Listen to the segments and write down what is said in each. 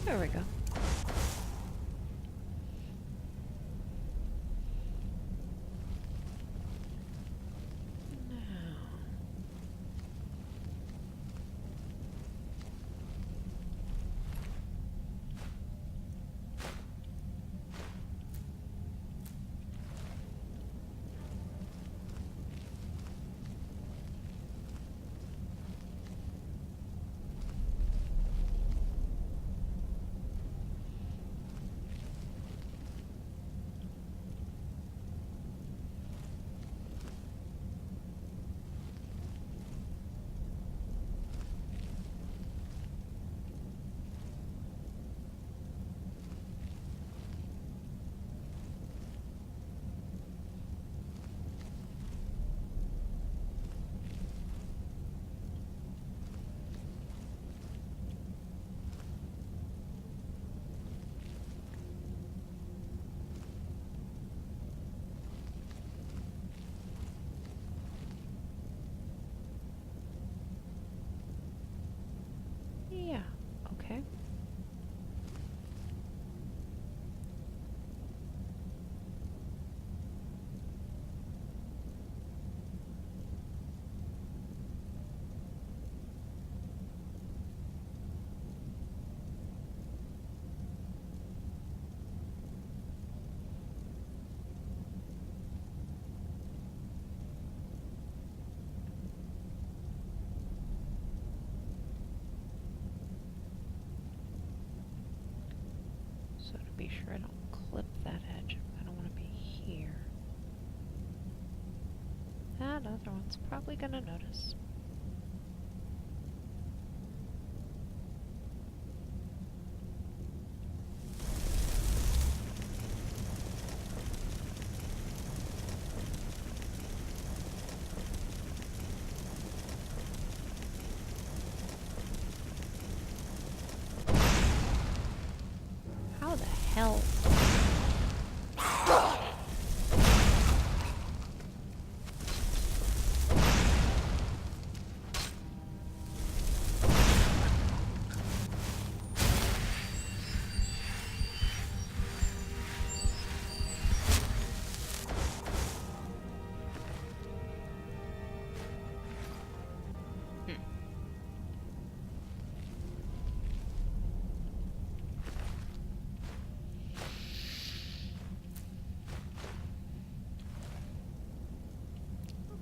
There we go. Yeah, okay. So to be sure I don't clip that edge, I don't want to be here. That other one's probably gonna notice. How the hell?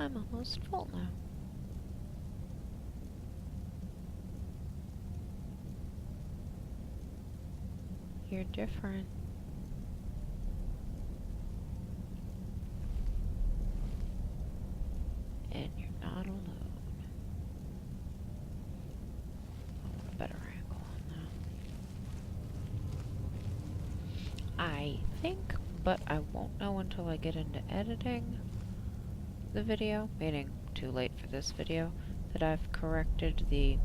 I'm almost full now. You're different. And you're not alone. I want a better angle on that. I think, but I won't know until I get into editing the video, meaning too late for this video, that I've corrected the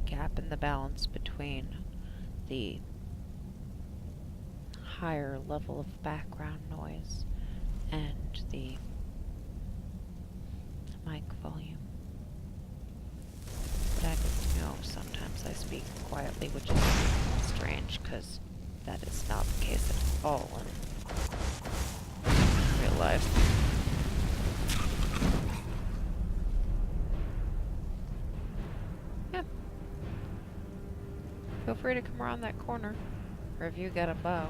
gap in the balance between the higher level of background noise and the mic volume. But I know sometimes I speak quietly, which is strange because that is not the case at all in real life. Feel free to come around that corner, or if you got a bow.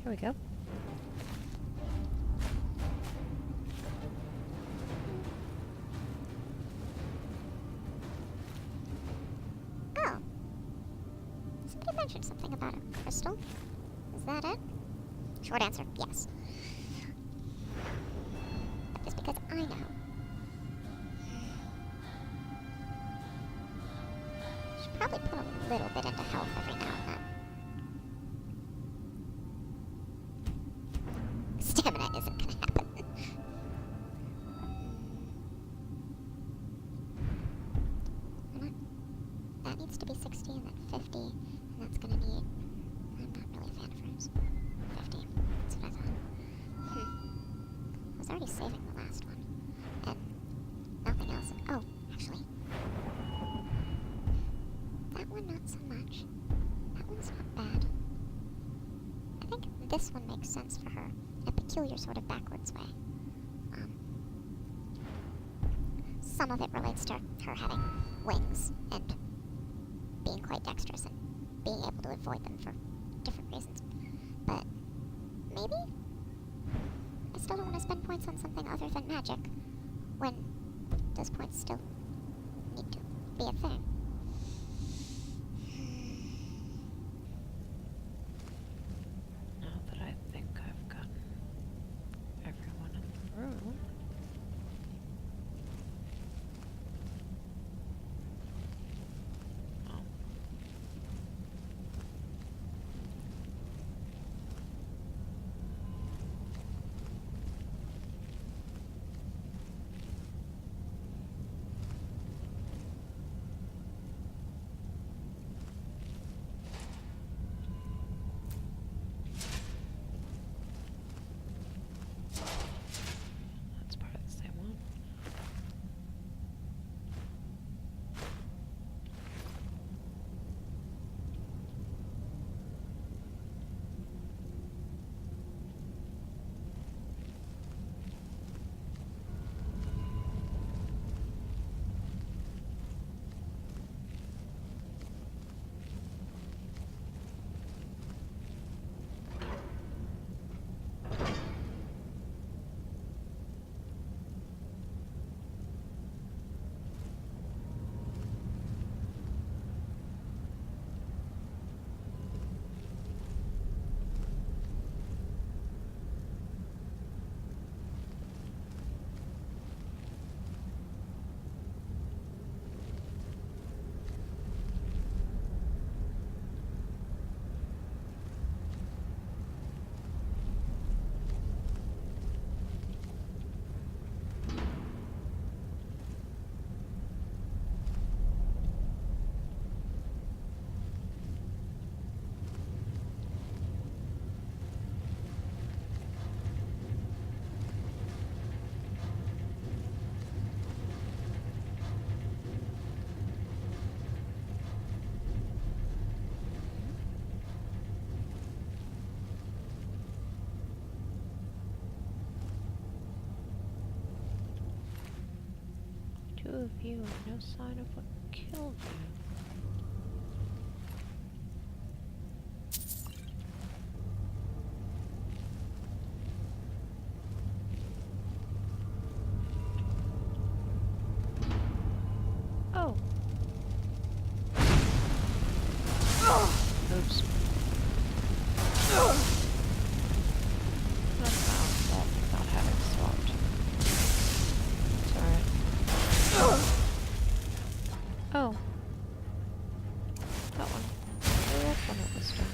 There we go. Oh. Somebody mentioned something about a crystal. Is that it? Short answer, yes. little bit into health every now and then. Stamina isn't gonna happen. That needs to be 60 and then 50, and that's gonna need... I'm not really a fan of frames. 50, that's what I thought. I was already saving the last one, and nothing else. Oh, actually. That one not so much. That one's not bad. I think this one makes sense for her in a peculiar sort of backwards way. Some of it relates to her having wings and being quite dexterous and being able to avoid them for different reasons. But maybe I still don't want to spend points on something other than magic when those points still need to be a thing. Now that I think I've gotten everyone in the room. Oh. That's part of the same one. Two of you and no sign of what killed you. Oh. Oops. That's my own fault for not having swapped. Sorry. Oh. That one. Blew up when it was done.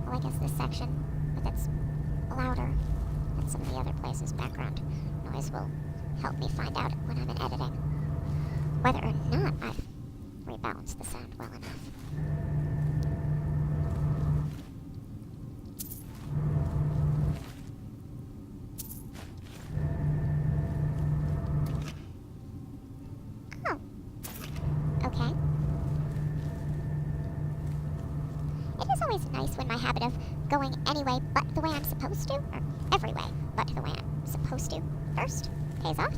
Well, I guess this section, with its louder than some of the other places' background noise, will help me find out when I'm in editing whether or not I've rebalanced the sound well enough. Oh. Okay. It is always nice when my habit of going any way but the way I'm supposed to, or every way but the way I'm supposed to, first pays off.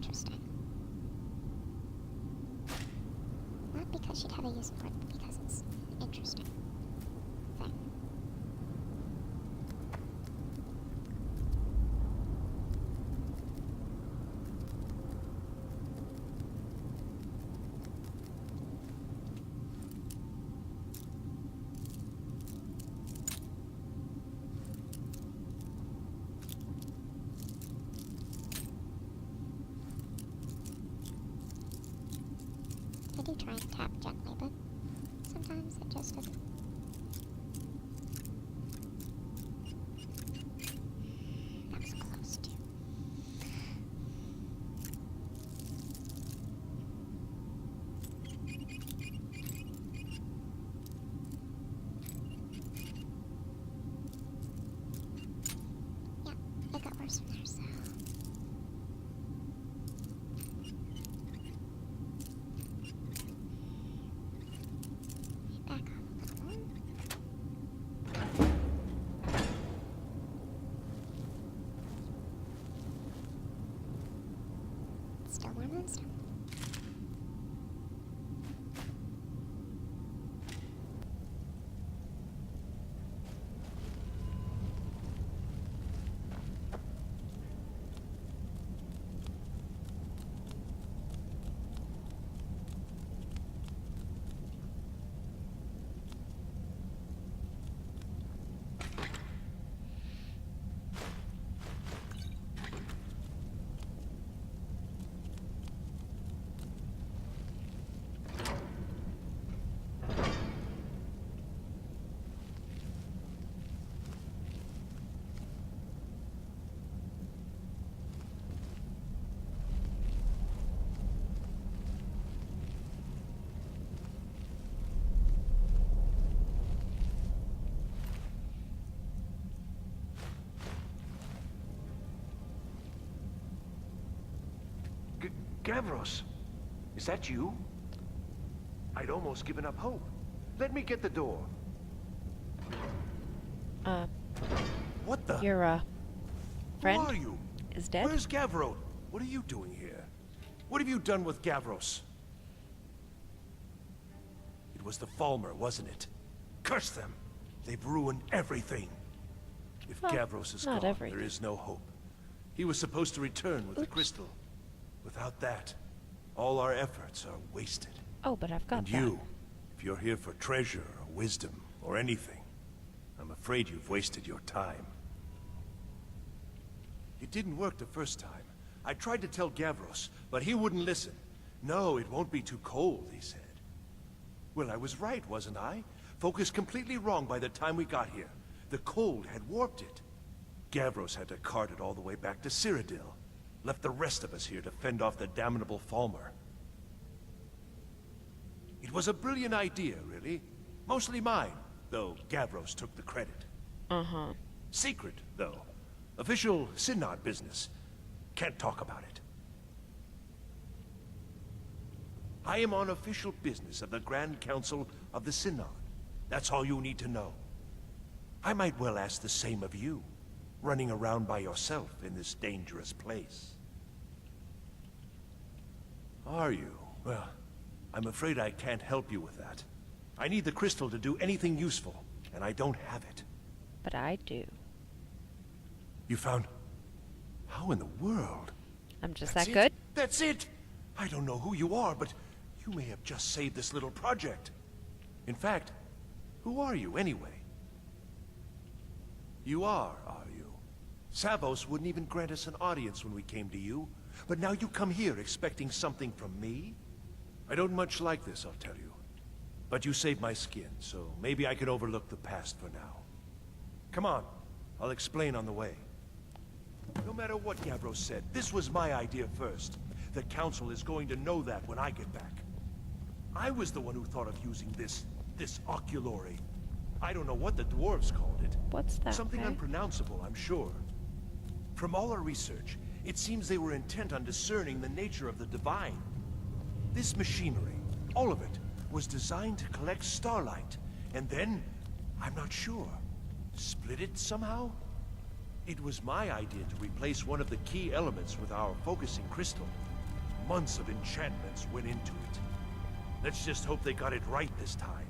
Interesting. Not because she'd have a use for it, but because it's an interesting thing. I do try and tap gently, but sometimes it just doesn't. That was close too. Yeah, it got worse from there, so. Back up a little more. Still more moonstone. Gavros, is that you? I'd almost given up hope. Let me get the door. What the? Your, friend Who are you? is dead? Where's Gavros? What are you doing here? What have you done with Gavros? It was the Falmer, wasn't it? Curse them! They've ruined everything. If Well, Gavros is not gone, everything. there is no hope. He was supposed to return with the Oops. crystal. Without that, all our efforts are wasted. Oh, but I've got And that. you, if you're here for treasure or wisdom or anything, I'm afraid you've wasted your time. It didn't work the first time. I tried to tell Gavros, but he wouldn't listen. No, it won't be too cold, he said. Well, I was right, wasn't I? Focused completely wrong by the time we got here. The cold had warped it. Gavros had to cart it all the way back to Cyrodiil. Left the rest of us here to fend off the damnable Falmer. It was a brilliant idea, really. Mostly mine, though Gavros took the credit. Uh-huh. Secret, though. Official Synod business. Can't talk about it. I am on official business of the Grand Council of the Synod. That's all you need to know. I might well ask the same of you, running around by yourself in this dangerous place. Are you? Well, I'm afraid I can't help you with that. I need the crystal to do anything useful, and I don't have it. But I do. You found... How in the world? I'm just That's that it? good? That's it! I don't know who you are, but you may have just saved this little project. In fact, who are you anyway? You are you? Savos wouldn't even grant us an audience when we came to you, but now you come here expecting something from me? I don't much like this, I'll tell you. But you saved my skin, so maybe I can overlook the past for now. Come on, I'll explain on the way. No matter what Gavros said, this was my idea first. The Council is going to know that when I get back. I was the one who thought of using this oculory. I don't know what the dwarves called it. What's that? Something Faye? unpronounceable, I'm sure. From all our research, it seems they were intent on discerning the nature of the divine. This machinery, all of it, was designed to collect starlight, and then, I'm not sure, split it somehow? It was my idea to replace one of the key elements with our focusing crystal. Months of enchantments went into it. Let's just hope they got it right this time.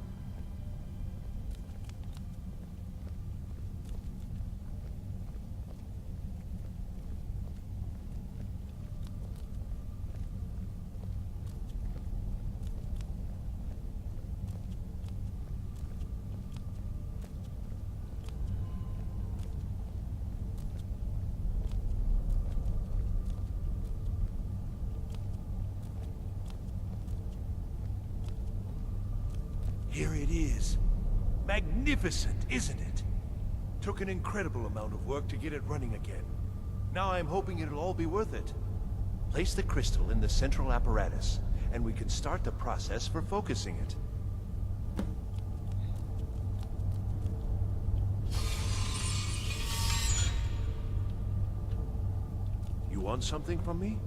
Here it is. Magnificent, isn't it? Took an incredible amount of work to get it running again. Now I'm hoping it'll all be worth it. Place the crystal in the central apparatus, and we can start the process for focusing it. You want something from me?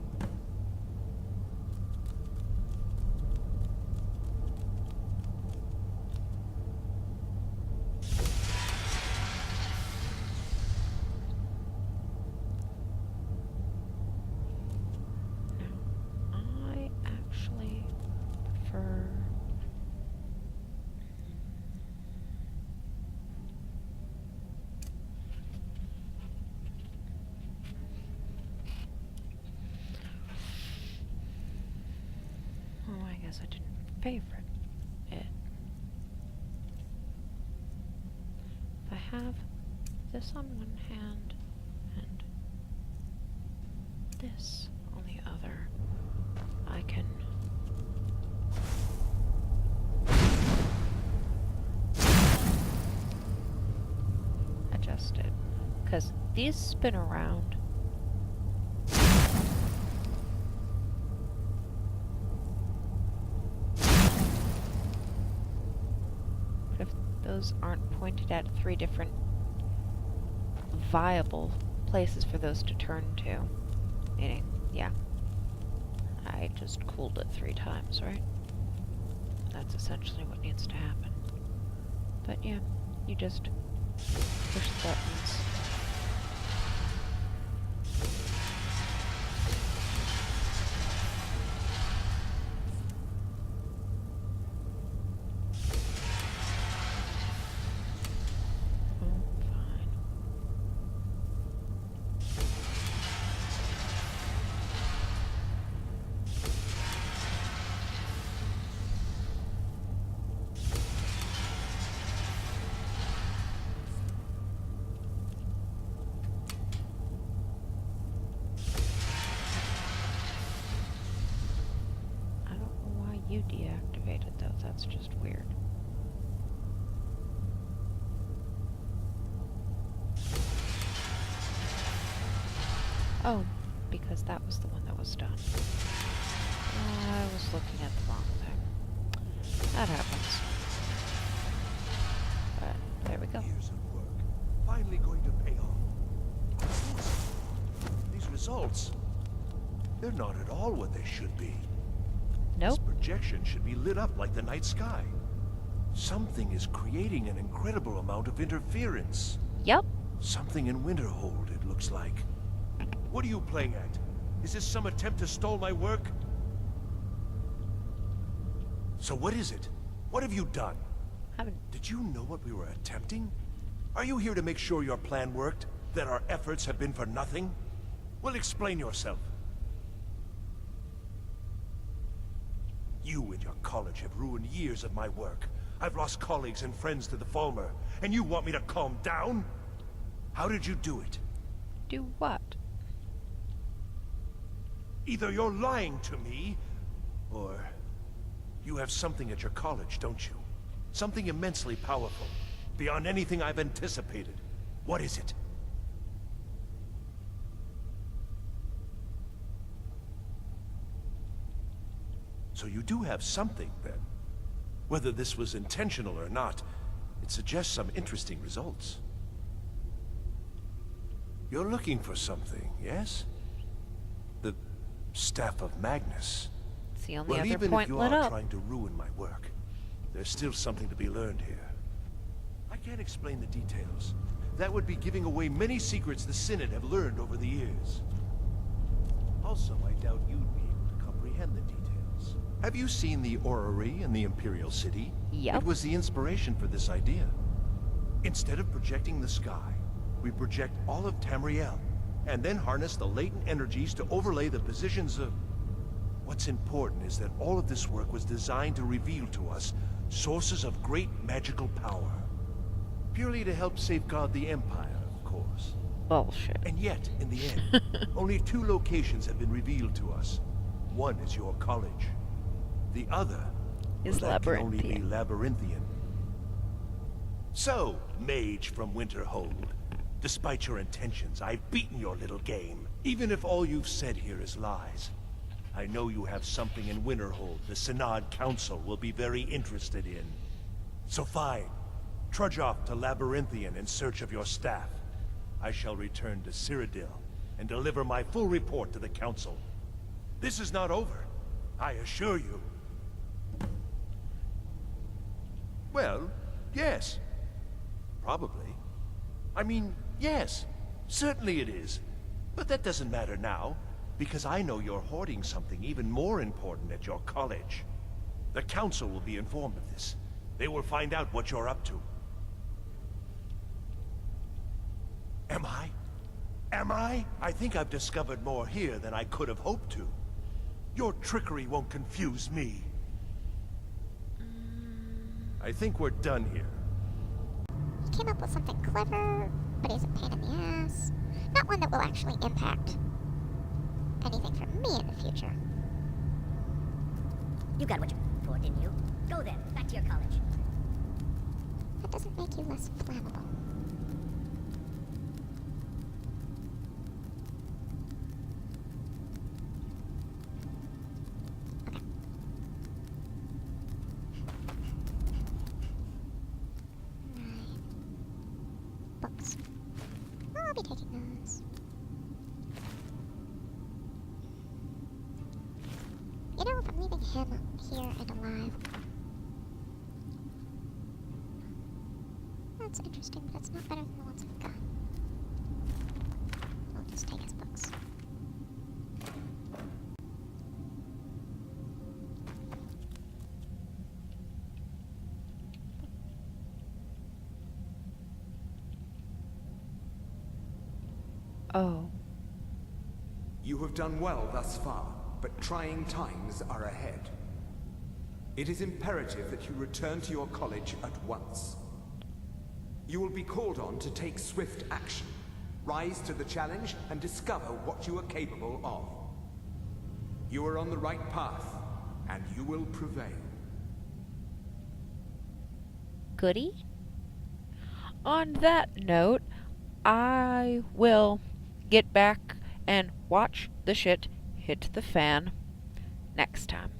I actually prefer... Oh, I guess I didn't favorite it. If I have this on one hand and this on the other, I can adjust it, because these spin around. But if those aren't pointed at 3 different viable places for those to turn to, meaning, yeah, I just cooled it 3 times, right? That's essentially what needs to happen. But yeah, you just push the buttons. Oh, fine. I don't know why you deactivated those. That's just weird. Oh, because that was the one that was done. I was looking at the wrong thing. That happens. But there we go. Years of work, finally going to pay off. These results, they're not at all what they should be. Nope. This projection should be lit up like the night sky. Something is creating an incredible amount of interference. Yep. Something in Winterhold, it looks like. What are you playing at? Is this some attempt to stall my work? So what is it? What have you done? Haven't. Did you know what we were attempting? Are you here to make sure your plan worked? That our efforts have been for nothing? Well, explain yourself. You and your college have ruined years of my work. I've lost colleagues and friends to the Falmer, and you want me to calm down? How did you do it? Do what? Either you're lying to me, or you have something at your college, don't you? Something immensely powerful, beyond anything I've anticipated. What is it? So you do have something, then. Whether this was intentional or not, it suggests some interesting results. You're looking for something, yes? The Staff of Magnus. It's the only Well, other even point if you lit are up. trying to ruin my work, there's still something to be learned here. I can't explain the details. That would be giving away many secrets the Synod have learned over the years. Also, I doubt you'd be able to comprehend comprehend the details. Have you seen the orrery in the Imperial City? Yep. It was the inspiration for this idea. Instead of projecting the sky, we project all of Tamriel, and then harness the latent energies to overlay the positions of... What's important is that all of this work was designed to reveal to us sources of great magical power. Purely to help safeguard the Empire, of course. Bullshit. And yet, in the end, only 2 locations have been revealed to us. One is your college. The other Is that can only be labyrinthian. labyrinthian. So, mage from Winterhold, despite your intentions, I've beaten your little game. Even if all you've said here is lies, I know you have something in Winterhold the Synod Council will be very interested in. So fine, trudge off to Labyrinthian in search of your staff. I shall return to Cyrodiil and deliver my full report to the Council. This is not over, I assure you. Well, yes. Probably. I mean, yes. Certainly it is. But that doesn't matter now, because I know you're hoarding something even more important at your college. The Council will be informed of this. They will find out what you're up to. Am I? Am I? I think I've discovered more here than I could have hoped to. Your trickery won't confuse me. I think we're done here. He came up with something clever, but he's a pain in the ass. Not one that will actually impact anything for me in the future. You got what you for, didn't you? Go then, back to your college. That doesn't make you less flammable. Okay. Right. Books. I'll be taking those. You know, if I'm leaving him here and alive, that's interesting, but it's not better than the ones I've got. I'll just take his books. Oh. You have done well thus far, but trying times are ahead. It is imperative that you return to your college at once. You will be called on to take swift action, rise to the challenge, and discover what you are capable of. You are on the right path, and you will prevail. Goody? On that note, I will get back and watch the shit hit the fan next time.